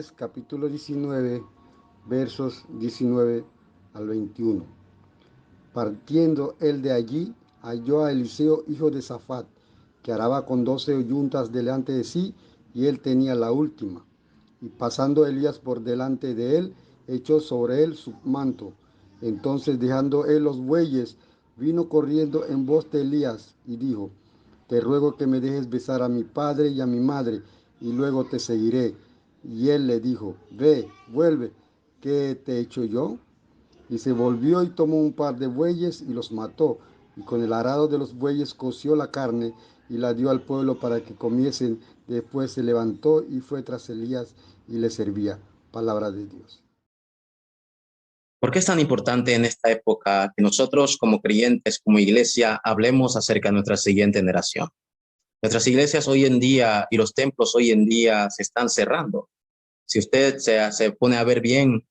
Reyes, capítulo 19, versos 19 al 21. Partiendo él de allí, halló a Eliseo, hijo de Safat, que araba con 12 yuntas delante de sí, y él tenía la última. Y pasando Elías por delante de él, echó sobre él su manto. Entonces, dejando él los bueyes, vino corriendo en voz de Elías y dijo: te ruego que me dejes besar a mi padre y a mi madre, y luego te seguiré. Y él le dijo: ve, vuelve, ¿qué te he hecho yo? Y se volvió y tomó un par de bueyes y los mató, y con el arado de los bueyes coció la carne y la dio al pueblo para que comiesen. Después se levantó y fue tras Elías y le servía. Palabra de Dios. ¿Por qué es tan importante en esta época que nosotros como creyentes, como iglesia, hablemos acerca de nuestra siguiente generación? Nuestras iglesias hoy en día y los templos hoy en día se están cerrando. Si usted se pone a ver bien,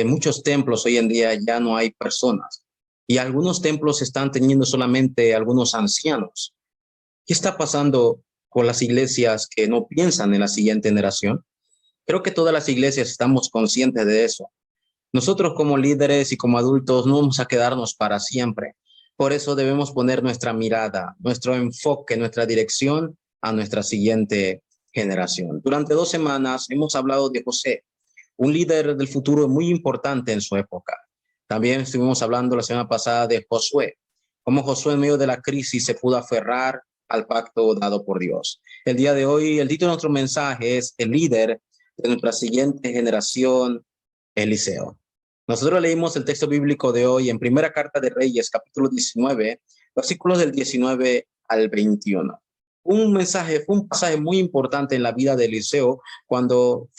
muchos templos hoy en día ya no hay personas y algunos templos están teniendo solamente algunos ancianos. ¿Qué está pasando con las iglesias que no piensan en la siguiente generación? Creo que todas las iglesias estamos conscientes de eso. Nosotros como líderes y como adultos no vamos a quedarnos para siempre. Por eso debemos poner nuestra mirada, nuestro enfoque, nuestra dirección a nuestra siguiente generación. Durante 2 semanas hemos hablado de José, un líder del futuro muy importante en su época. También estuvimos hablando la semana pasada de Josué, cómo Josué en medio de la crisis se pudo aferrar al pacto dado por Dios. El día de hoy, el título de nuestro mensaje es El líder de nuestra siguiente generación, Eliseo. Nosotros leímos el texto bíblico de hoy en Primera Carta de Reyes, capítulo 19, versículos del 19 al 21. Fue un pasaje muy importante en la vida de Eliseo cuando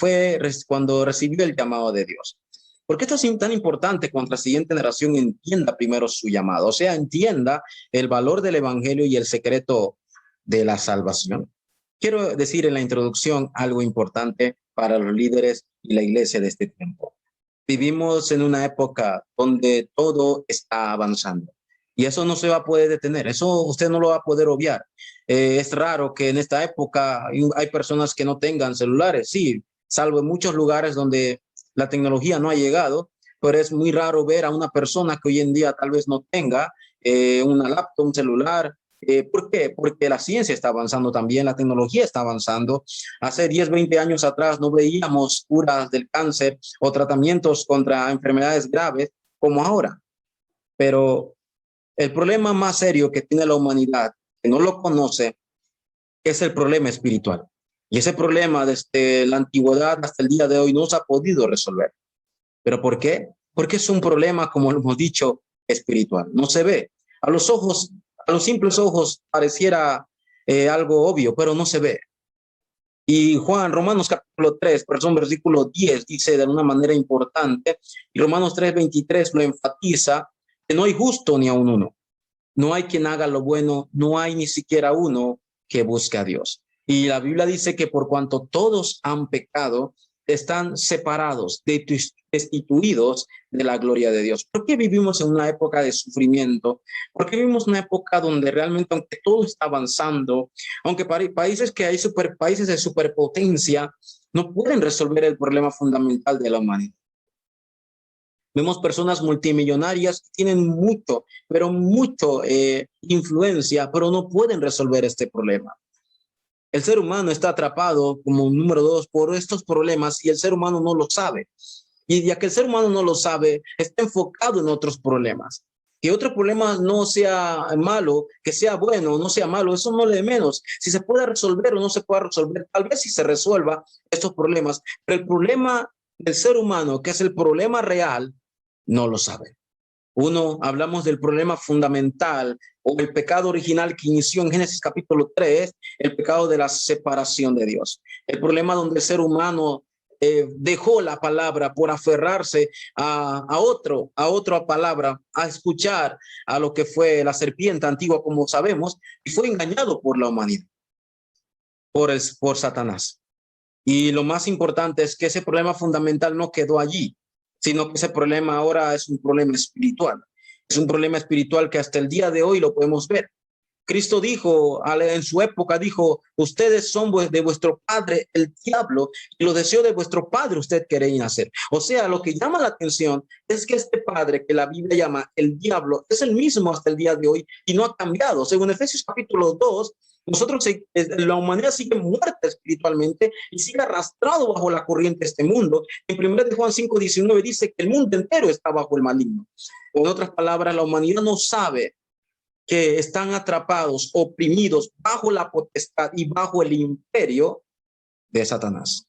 recibió el llamado de Dios. ¿Por qué esto es tan importante cuando la siguiente generación entienda primero su llamado? O sea, entienda el valor del evangelio y el secreto de la salvación. Quiero decir en la introducción algo importante para los líderes y la iglesia de este tiempo. Vivimos en una época donde todo está avanzando y eso no se va a poder detener, eso usted no lo va a poder obviar. Es raro que en esta época hay personas que no tengan celulares, sí, salvo en muchos lugares donde la tecnología no ha llegado, pero es muy raro ver a una persona que hoy en día tal vez no tenga una laptop, un celular. ¿Por qué? Porque la ciencia está avanzando también, la tecnología está avanzando. Hace 10, 20 años atrás no veíamos curas del cáncer o tratamientos contra enfermedades graves como ahora. Pero el problema más serio que tiene la humanidad, que no lo conoce, es el problema espiritual. Y ese problema desde la antigüedad hasta el día de hoy no se ha podido resolver. ¿Pero por qué? Porque es un problema, como hemos dicho, espiritual. No se ve. A los ojos, a los simples ojos pareciera algo obvio, pero no se ve. Y Romanos capítulo 3, versículo 10 dice de una manera importante, y Romanos 3:23 lo enfatiza, que no hay justo ni aun uno. No hay quien haga lo bueno, no hay ni siquiera uno que busque a Dios. Y la Biblia dice que por cuanto todos han pecado, están separados, destituidos de la gloria de Dios. ¿Por qué vivimos en una época de sufrimiento? ¿Por qué vivimos en una época donde realmente, aunque todo está avanzando, aunque países que hay países de superpotencia, no pueden resolver el problema fundamental de la humanidad? Vemos personas multimillonarias que tienen mucho, pero mucho influencia, pero no pueden resolver este problema. El ser humano está atrapado como número 2 por estos problemas y el ser humano no lo sabe. Y ya que el ser humano no lo sabe, está enfocado en otros problemas. Que otro problema no sea malo, que sea bueno o no sea malo, eso no le de menos. Si se puede resolver o no se puede resolver, tal vez si se resuelva estos problemas. Pero el problema del ser humano, que es el problema real, no lo sabe. Uno, hablamos del problema fundamental o el pecado original que inició en Génesis capítulo 3, el pecado de la separación de Dios. El problema donde el ser humano dejó la palabra por aferrarse a otra palabra, a escuchar a lo que fue la serpiente antigua, como sabemos, y fue engañado por la humanidad, por Satanás. Y lo más importante es que ese problema fundamental no quedó allí, sino que ese problema ahora es un problema espiritual. Es un problema espiritual que hasta el día de hoy lo podemos ver. Cristo dijo, en su época dijo, ustedes son de vuestro padre el diablo y los deseos de vuestro padre usted queréis hacer. O sea, lo que llama la atención es que este padre que la Biblia llama el diablo es el mismo hasta el día de hoy y no ha cambiado. Según Efesios capítulo 2, nosotros, la humanidad sigue muerta espiritualmente y sigue arrastrado bajo la corriente de este mundo. En 1 de Juan 5:19 dice que el mundo entero está bajo el maligno. En otras palabras, la humanidad no sabe que están atrapados, oprimidos bajo la potestad y bajo el imperio de Satanás.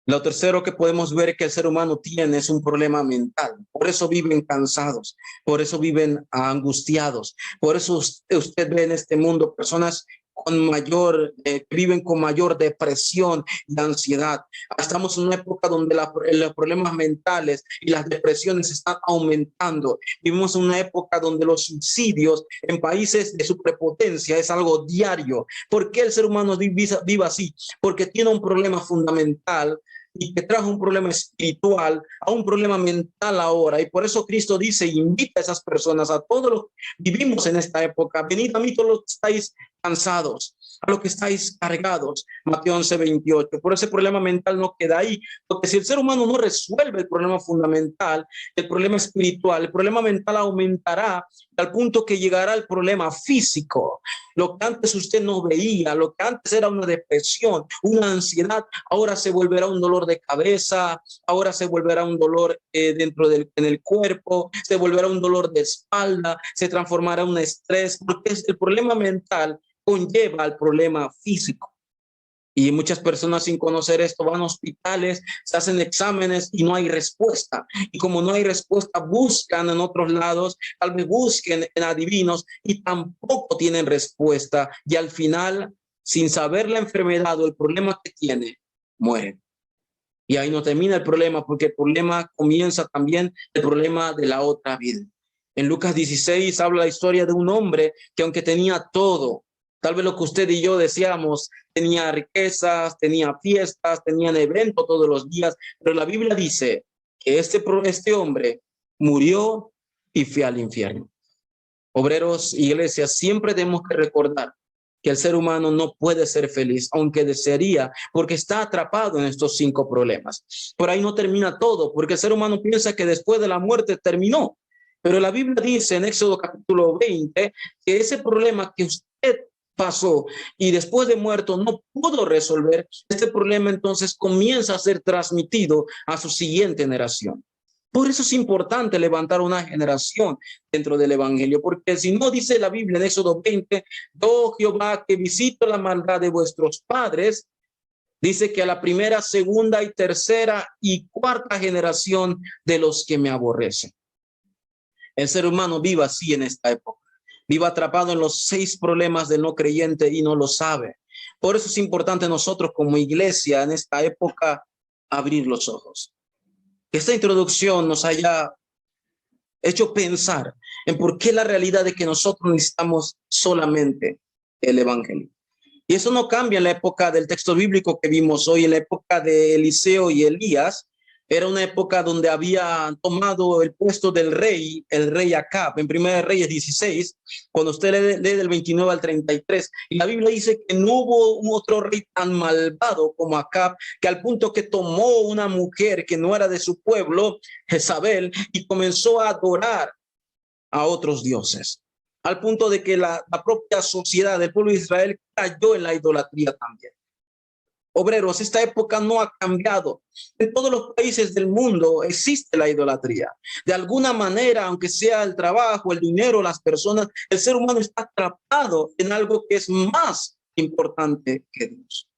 Lo tercero que podemos ver que el ser humano tiene es un problema mental. Por eso viven cansados, por eso viven angustiados. Por eso usted ve en este mundo personas que viven con mayor depresión y ansiedad. Estamos en una época donde los problemas mentales y las depresiones están aumentando. Vivimos en una época donde los suicidios en países de superpotencia es algo diario. ¿Por qué el ser humano vive así? Porque tiene un problema fundamental y que trajo un problema espiritual a un problema mental ahora. Y por eso Cristo dice, invita a esas personas, a todos los que vivimos en esta época, venid a mí todos los que estáis cansados, a los que estáis cargados. Mateo 11:28. Por ese problema mental no queda ahí, porque si el ser humano no resuelve el problema fundamental, el problema espiritual, el problema mental aumentará al punto que llegará el problema físico. Lo que antes usted no veía, lo que antes era una depresión, una ansiedad, ahora se volverá un dolor de cabeza, ahora se volverá un dolor en el cuerpo, se volverá un dolor de espalda, se transformará en un estrés, porque el problema mental conlleva al problema físico. Y muchas personas sin conocer esto van a hospitales, se hacen exámenes y no hay respuesta. Y como no hay respuesta, buscan en otros lados, tal vez busquen en adivinos y tampoco tienen respuesta. Y al final, sin saber la enfermedad o el problema que tiene, mueren. Y ahí no termina el problema, porque el problema comienza también el problema de la otra vida. En Lucas 16 habla la historia de un hombre que aunque tenía todo, tal vez lo que usted y yo deseamos, tenía riquezas, tenía fiestas, tenían eventos todos los días, pero la Biblia dice que este hombre murió y fue al infierno. Obreros, iglesias, siempre tenemos que recordar que el ser humano no puede ser feliz, aunque desearía, porque está atrapado en estos 5 problemas. Por ahí no termina todo, porque el ser humano piensa que después de la muerte terminó. Pero la Biblia dice en Éxodo capítulo 20 que ese problema que usted pasó y después de muerto no pudo resolver, este problema entonces comienza a ser transmitido a su siguiente generación. Por eso es importante levantar una generación dentro del evangelio, porque si no dice la Biblia en Éxodo 20, yo Jehová que visito la maldad de vuestros padres, dice que a la primera, segunda y tercera y cuarta generación de los que me aborrecen. El ser humano vive así en esta época. Vive atrapado en los 6 problemas del no creyente y no lo sabe. Por eso es importante nosotros como iglesia en esta época abrir los ojos. Que esta introducción nos haya hecho pensar en por qué la realidad de que nosotros necesitamos solamente el evangelio. Y eso no cambia en la época del texto bíblico que vimos hoy, en la época de Eliseo y Elías. Era una época donde había tomado el puesto del rey, el rey Acab, en 1 Reyes 16, cuando usted lee del 29 al 33, y la Biblia dice que no hubo un otro rey tan malvado como Acab, que al punto que tomó una mujer que no era de su pueblo, Jezabel, y comenzó a adorar a otros dioses, al punto de que la propia sociedad del pueblo de Israel cayó en la idolatría también. Obreros, esta época no ha cambiado. En todos los países del mundo existe la idolatría. De alguna manera, aunque sea el trabajo, el dinero, las personas, el ser humano está atrapado en algo que es más importante que Dios.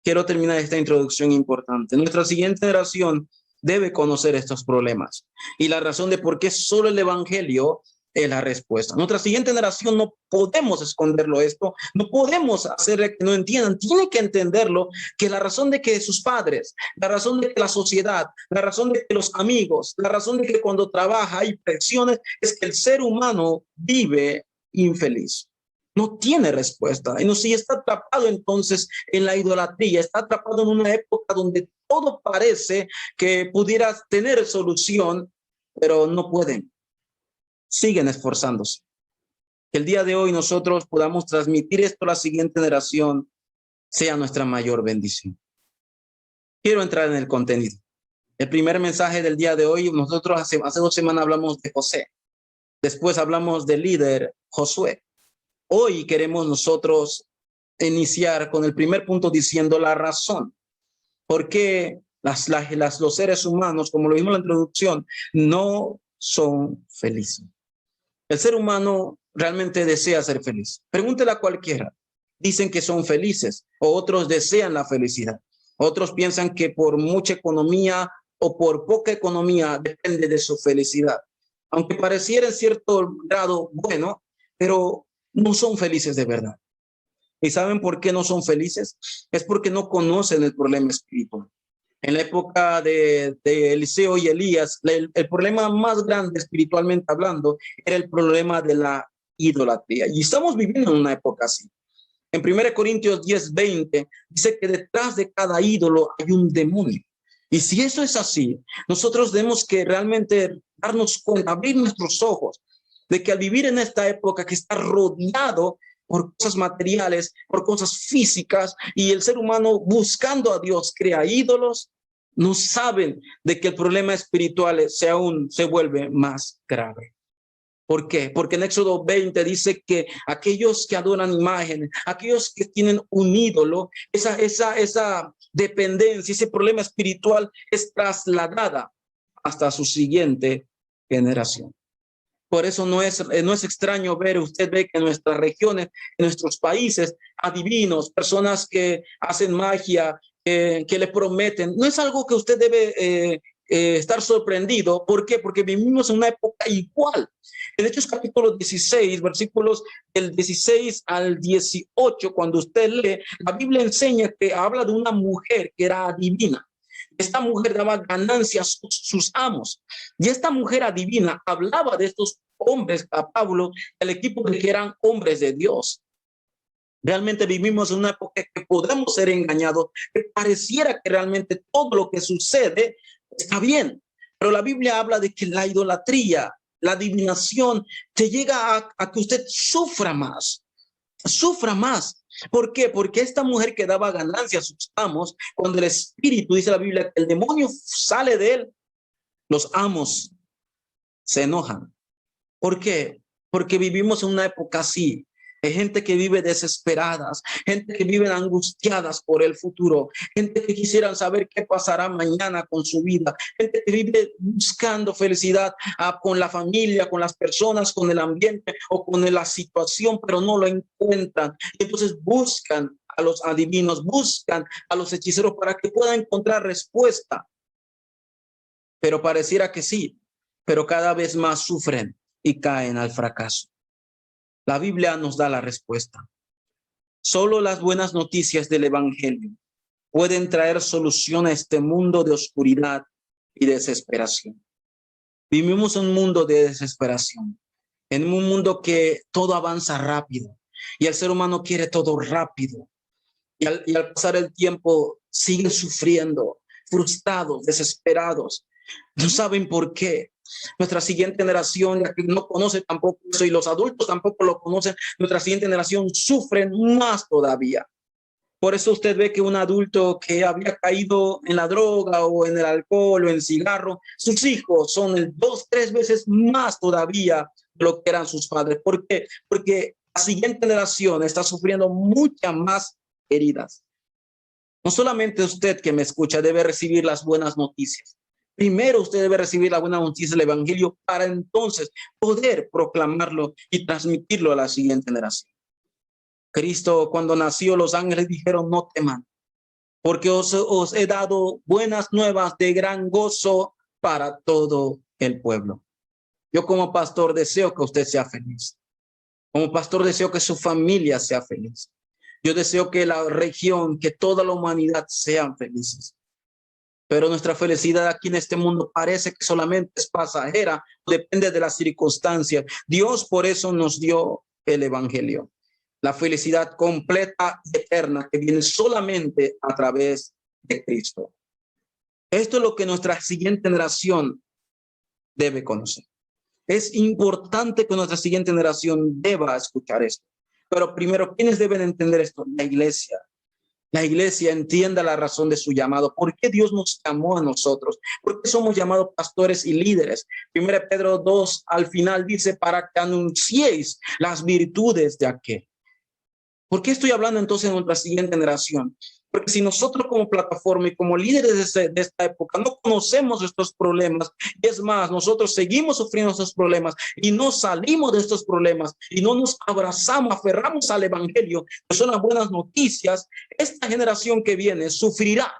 Quiero terminar esta introducción importante. Nuestra siguiente generación debe conocer estos problemas y la razón de por qué solo el evangelio es la respuesta. Nuestra siguiente generación no podemos esconderlo esto, no podemos hacerle que no entiendan, tiene que entenderlo, que la razón de que sus padres, la razón de que la sociedad, la razón de que los amigos, la razón de que cuando trabaja hay presiones, es que el ser humano vive infeliz. No tiene respuesta. Y no, si está atrapado entonces en la idolatría, está atrapado en una época donde todo parece que pudiera tener solución, pero no pueden. Siguen esforzándose. Que el día de hoy nosotros podamos transmitir esto a la siguiente generación, sea nuestra mayor bendición. Quiero entrar en el contenido. El primer mensaje del día de hoy, nosotros hace 2 semanas hablamos de José. Después hablamos del líder Josué. Hoy queremos nosotros iniciar con el primer punto diciendo la razón. ¿Por qué los seres humanos, como lo vimos en la introducción, no son felices? El ser humano realmente desea ser feliz. Pregúntele a cualquiera. Dicen que son felices, o otros desean la felicidad. Otros piensan que por mucha economía o por poca economía depende de su felicidad. Aunque pareciera en cierto grado bueno, pero no son felices de verdad. ¿Y saben por qué no son felices? Es porque no conocen el problema espiritual. En la época de Eliseo y Elías, el problema más grande espiritualmente hablando era el problema de la idolatría. Y estamos viviendo en una época así. En 1 Corintios 10:20 dice que detrás de cada ídolo hay un demonio. Y si eso es así, nosotros tenemos que realmente darnos cuenta, abrir nuestros ojos, de que al vivir en esta época que está rodeado por cosas materiales, por cosas físicas, y el ser humano buscando a Dios crea ídolos, no saben de que el problema espiritual se vuelve más grave. ¿Por qué? Porque en Éxodo 20 dice que aquellos que adoran imágenes, aquellos que tienen un ídolo, esa dependencia, ese problema espiritual es trasladada hasta su siguiente generación. Por eso no es extraño ver, usted ve que en nuestras regiones, en nuestros países, adivinos, personas que hacen magia, que le prometen, no es algo que usted debe estar sorprendido. ¿Por qué? Porque vivimos en una época igual. En Hechos capítulo 16, versículos del 16 al 18, cuando usted lee, la Biblia enseña que habla de una mujer que era adivina. Esta mujer daba ganancias a sus amos. Y esta mujer adivina hablaba de estos hombres, a Pablo, el equipo de que eran hombres de Dios. Realmente vivimos en una época que podemos ser engañados, que pareciera que realmente todo lo que sucede está bien. Pero la Biblia habla de que la idolatría, la adivinación, te llega a que usted sufra más. Sufra más. ¿Por qué? Porque esta mujer que daba ganancias a sus amos, cuando el espíritu, dice la Biblia, que el demonio sale de él, los amos se enojan. ¿Por qué? Porque vivimos en una época así. Hay gente que vive desesperadas, gente que vive angustiadas por el futuro, gente que quisieran saber qué pasará mañana con su vida, gente que vive buscando felicidad con la familia, con las personas, con el ambiente o con la situación, pero no lo encuentran. Entonces buscan a los adivinos, buscan a los hechiceros para que puedan encontrar respuesta. Pero pareciera que sí, pero cada vez más sufren y caen al fracaso. La Biblia nos da la respuesta. Solo las buenas noticias del Evangelio pueden traer solución a este mundo de oscuridad y desesperación. Vivimos en un mundo de desesperación, en un mundo que todo avanza rápido y el ser humano quiere todo rápido. Y al pasar el tiempo siguen sufriendo, frustrados, desesperados. No saben por qué. Nuestra siguiente generación, la que no conoce tampoco eso, y los adultos tampoco lo conocen, nuestra siguiente generación sufren más todavía. Por eso usted ve que un adulto que había caído en la droga o en el alcohol o en el cigarro, sus hijos son 2, 3 veces más todavía de lo que eran sus padres. ¿Por qué? Porque la siguiente generación está sufriendo muchas más heridas. No solamente usted que me escucha debe recibir las buenas noticias. Primero usted debe recibir la buena noticia del Evangelio para entonces poder proclamarlo y transmitirlo a la siguiente generación. Cristo, cuando nació, los ángeles dijeron: no teman, porque os he dado buenas nuevas de gran gozo para todo el pueblo. Yo como pastor deseo que usted sea feliz. Como pastor deseo que su familia sea feliz. Yo deseo que la región, que toda la humanidad sean felices. Pero nuestra felicidad aquí en este mundo parece que solamente es pasajera, depende de las circunstancias. Dios por eso nos dio el Evangelio. La felicidad completa y eterna que viene solamente a través de Cristo. Esto es lo que nuestra siguiente generación debe conocer. Es importante que nuestra siguiente generación deba escuchar esto. Pero primero, ¿quiénes deben entender esto? La iglesia. La iglesia entienda la razón de su llamado. ¿Por qué Dios nos llamó a nosotros? ¿Por qué somos llamados pastores y líderes? 1 Pedro 2 al final dice, para que anunciéis las virtudes de aquel. ¿Por qué estoy hablando entonces de nuestra siguiente generación? Porque si nosotros como plataforma y como líderes de esta época no conocemos estos problemas, y es más, nosotros seguimos sufriendo estos problemas y no salimos de estos problemas y no nos abrazamos, aferramos al evangelio, que son las buenas noticias, esta generación que viene sufrirá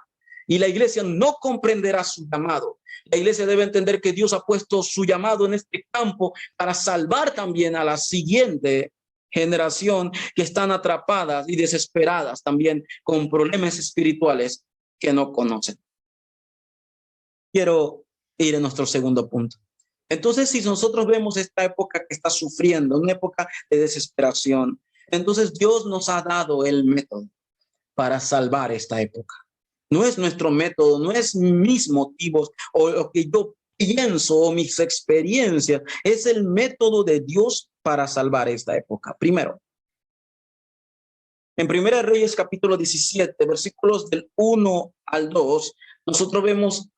y la iglesia no comprenderá su llamado. La iglesia debe entender que Dios ha puesto su llamado en este campo para salvar también a la siguiente generación que están atrapadas y desesperadas también con problemas espirituales que no conocen. Quiero ir a nuestro segundo punto. Entonces, si nosotros vemos esta época que está sufriendo, una época de desesperación, entonces Dios nos ha dado el método para salvar esta época. No es nuestro método, no es mis motivos o lo que yo pienso o mis experiencias, es el método de Dios para salvar esta época. Primero, en Primera de Reyes capítulo 17, versículos del 1 al 2, nosotros vemos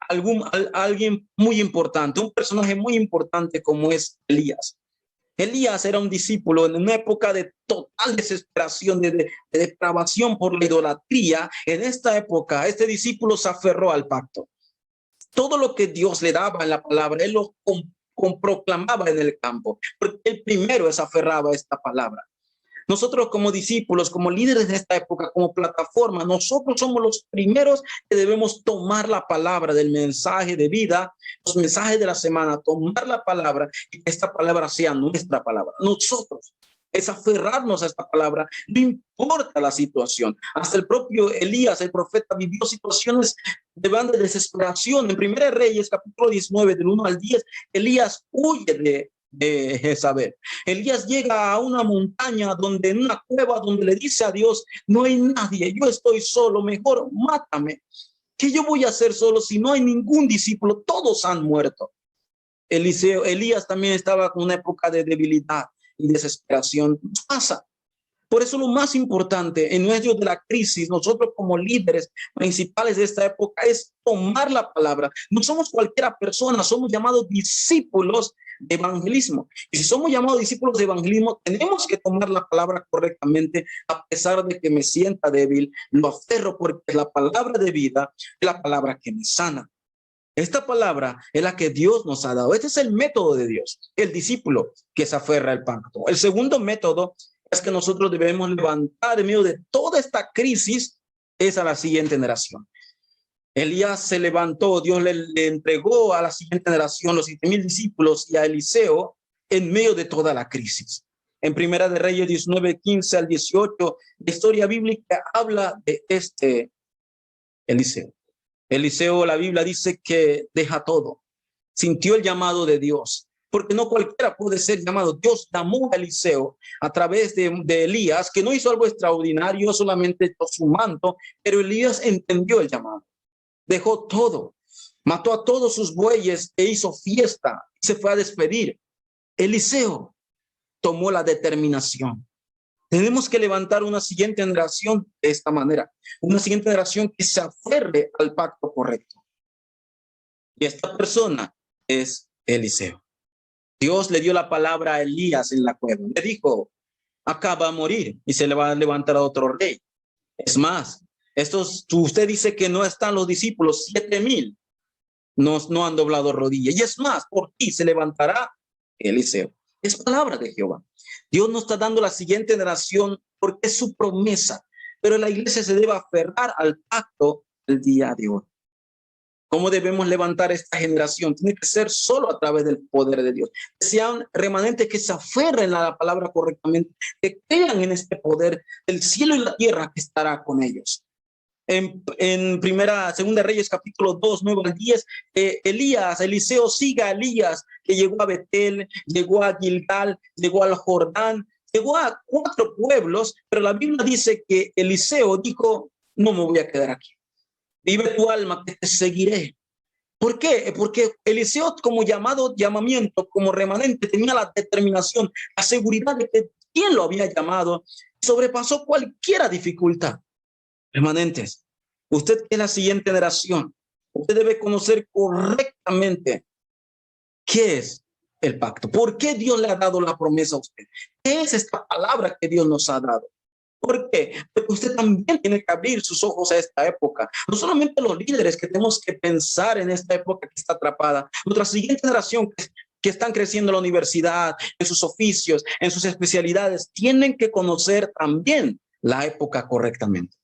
alguien muy importante, un personaje muy importante como es Elías. Elías era un discípulo en una época de total desesperación, de depravación por la idolatría. En esta época, este discípulo se aferró al pacto. Todo lo que Dios le daba en la palabra, él lo proclamaba en el campo, porque él primero se aferraba a esta palabra. Nosotros como discípulos, como líderes de esta época, como plataforma, nosotros somos los primeros que debemos tomar la palabra del mensaje de vida, los mensajes de la semana, tomar la palabra y que esta palabra sea nuestra palabra. Nosotros es aferrarnos a esta palabra, no importa la situación. Hasta el propio Elías, el profeta, vivió situaciones de desesperación. En Primera Reyes, capítulo 19, del 1 al 10, Elías huye de Jezabel. Elías llega a una montaña donde en una cueva donde le dice a Dios, no hay nadie, yo estoy solo, mejor mátame. ¿Qué yo voy a hacer solo si no hay ningún discípulo? Todos han muerto. Elías también estaba con una época de debilidad y desesperación. Pasa. Por eso lo más importante en medio de la crisis, nosotros como líderes principales de esta época es tomar la palabra. No somos cualquier persona, somos llamados discípulos de evangelismo. Y si somos llamados discípulos de evangelismo, tenemos que tomar la palabra correctamente, a pesar de que me sienta débil, lo aferro porque es la palabra de vida, es la palabra que me sana. Esta palabra es la que Dios nos ha dado. Este es el método de Dios, el discípulo que se aferra al pacto. El segundo método es que nosotros debemos levantar en medio de toda esta crisis es a la siguiente generación. Elías se levantó, Dios le entregó a la siguiente generación los 7,000 discípulos y a Eliseo en medio de toda la crisis. En Primera de Reyes 19, 15 al 18, la historia bíblica habla de este Eliseo. Eliseo, la Biblia dice que deja todo, sintió el llamado de Dios, porque no cualquiera puede ser llamado. Dios llamó a Eliseo a través de Elías, que no hizo algo extraordinario, solamente su manto, pero Elías entendió el llamado, dejó todo, mató a todos sus bueyes e hizo fiesta, se fue a despedir. Eliseo tomó la determinación. Tenemos que levantar una siguiente generación de esta manera, una siguiente generación que se aferre al pacto correcto. Y esta persona es Eliseo. Dios le dio la palabra a Elías en la cueva. Le dijo, acá va a morir y se le va a levantar a otro rey. Es más, usted dice que no están los discípulos, 7,000 no han doblado rodillas. Y es más, por ti se levantará Eliseo. Es palabra de Jehová. Dios nos está dando la siguiente generación porque es su promesa, pero la iglesia se debe aferrar al pacto el día de hoy. ¿Cómo debemos levantar esta generación? Tiene que ser solo a través del poder de Dios. Que sean remanentes que se aferren a la palabra correctamente, que crean en este poder del cielo y la tierra que estará con ellos. En Segunda Reyes capítulo 2, 9 al 10, Eliseo sigue a Elías, que llegó a Betel, llegó a Gilgal, llegó al Jordán, llegó a 4 pueblos, pero la Biblia dice que Eliseo dijo, no me voy a quedar aquí. Vive tu alma que te seguiré. ¿Por qué? Porque Eliseo, como llamamiento, como remanente, tenía la determinación, la seguridad de que quien lo había llamado sobrepasó cualquier dificultad. Remanentes, usted que es la siguiente generación, usted debe conocer correctamente qué es el pacto. ¿Por qué Dios le ha dado la promesa a usted? ¿Qué es esta palabra que Dios nos ha dado? ¿Por qué? Porque usted también tiene que abrir sus ojos a esta época. No solamente los líderes que tenemos que pensar en esta época que está atrapada, nuestra siguiente generación que están creciendo en la universidad, en sus oficios, en sus especialidades, tienen que conocer también la época correctamente.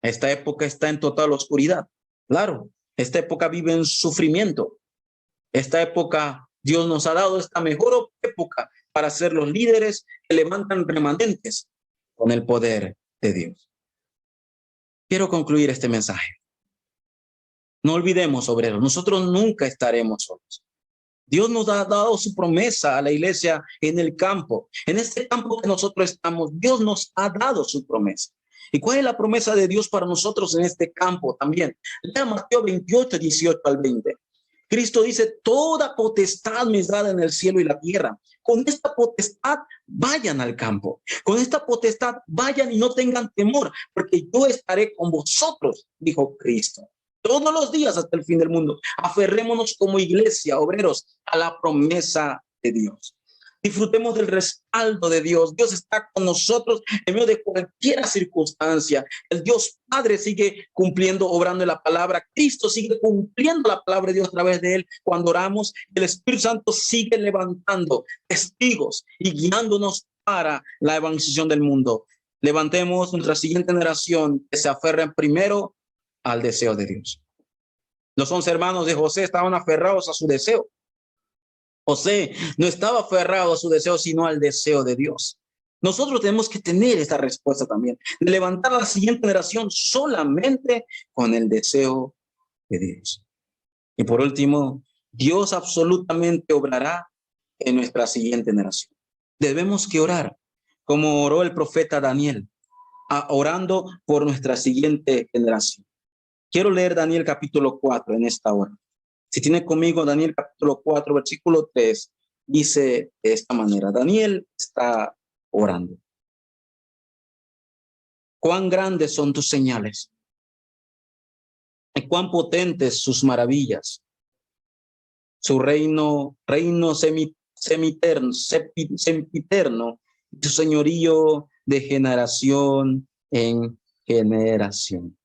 Esta época está en total oscuridad. Claro, esta época vive en sufrimiento. Esta época, Dios nos ha dado esta mejor época para ser los líderes que levantan remanentes con el poder de Dios. Quiero concluir este mensaje. No olvidemos, obreros, nosotros nunca estaremos solos. Dios nos ha dado su promesa a la iglesia en el campo. En este campo que nosotros estamos, Dios nos ha dado su promesa. ¿Y cuál es la promesa de Dios para nosotros en este campo también? Lea Mateo 28, 18 al 20. Cristo dice, toda potestad me es dada en el cielo y la tierra. Con esta potestad vayan al campo. Con esta potestad vayan y no tengan temor, porque yo estaré con vosotros, dijo Cristo. Todos los días hasta el fin del mundo. Aferrémonos como iglesia, obreros, a la promesa de Dios. Disfrutemos del respaldo de Dios. Dios está con nosotros en medio de cualquier circunstancia. El Dios Padre sigue cumpliendo, obrando en la palabra. Cristo sigue cumpliendo la palabra de Dios a través de él. Cuando oramos, el Espíritu Santo sigue levantando testigos y guiándonos para la evangelización del mundo. Levantemos nuestra siguiente generación que se aferren primero al deseo de Dios. Los 11 hermanos de José estaban aferrados a su deseo. José no estaba aferrado a su deseo, sino al deseo de Dios. Nosotros tenemos que tener esta respuesta también, de levantar a la siguiente generación solamente con el deseo de Dios. Y por último, Dios absolutamente obrará en nuestra siguiente generación. Debemos que orar, como oró el profeta Daniel, orando por nuestra siguiente generación. Quiero leer Daniel capítulo 4 en esta hora. Si tiene conmigo Daniel capítulo 4, versículo 3, dice de esta manera. Daniel está orando. Cuán grandes son tus señales y cuán potentes sus maravillas. Su reino sempiterno, su señorío de generación en generación.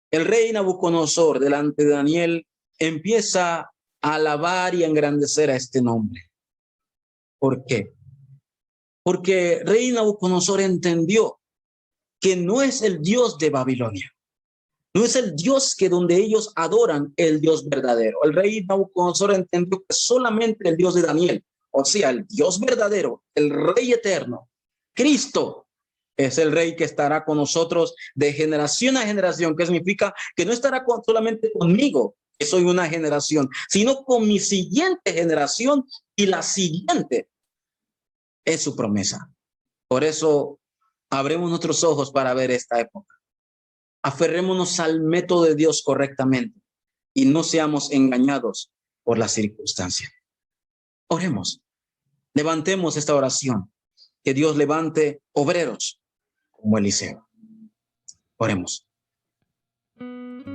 El rey Nabucodonosor, delante de Daniel, empieza a alabar y a engrandecer a este nombre. ¿Por qué? Porque el rey Nabucodonosor entendió que no es el Dios de Babilonia. No es el Dios que donde ellos adoran, el Dios verdadero. El rey Nabucodonosor entendió que solamente el Dios de Daniel, o sea, el Dios verdadero, el rey eterno, Cristo, es el rey que estará con nosotros de generación a generación, que significa que no estará solamente conmigo, que soy una generación, sino con mi siguiente generación y la siguiente. Es su promesa. Por eso, abremos nuestros ojos para ver esta época. Aferrémonos al método de Dios correctamente y no seamos engañados por las circunstancias. Oremos. Levantemos esta oración. Que Dios levante obreros como Eliseo. Oremos.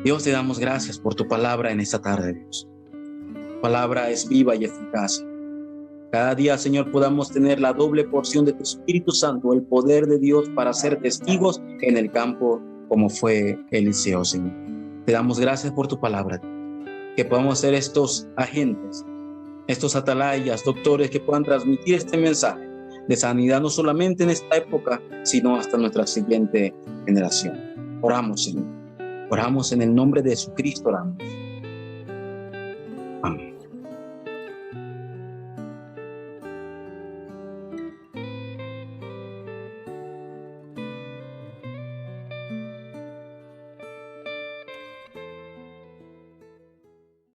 Dios, te damos gracias por tu palabra en esta tarde, Dios. Tu palabra es viva y eficaz. Cada día, Señor, podamos tener la doble porción de tu Espíritu Santo, el poder de Dios para ser testigos en el campo como fue Eliseo, Señor. Te damos gracias por tu palabra. Que podamos ser estos agentes, estos atalayas, doctores que puedan transmitir este mensaje de sanidad no solamente en esta época, sino hasta nuestra siguiente generación. Oramos, Señor. Oramos en el nombre de Jesucristo, oramos.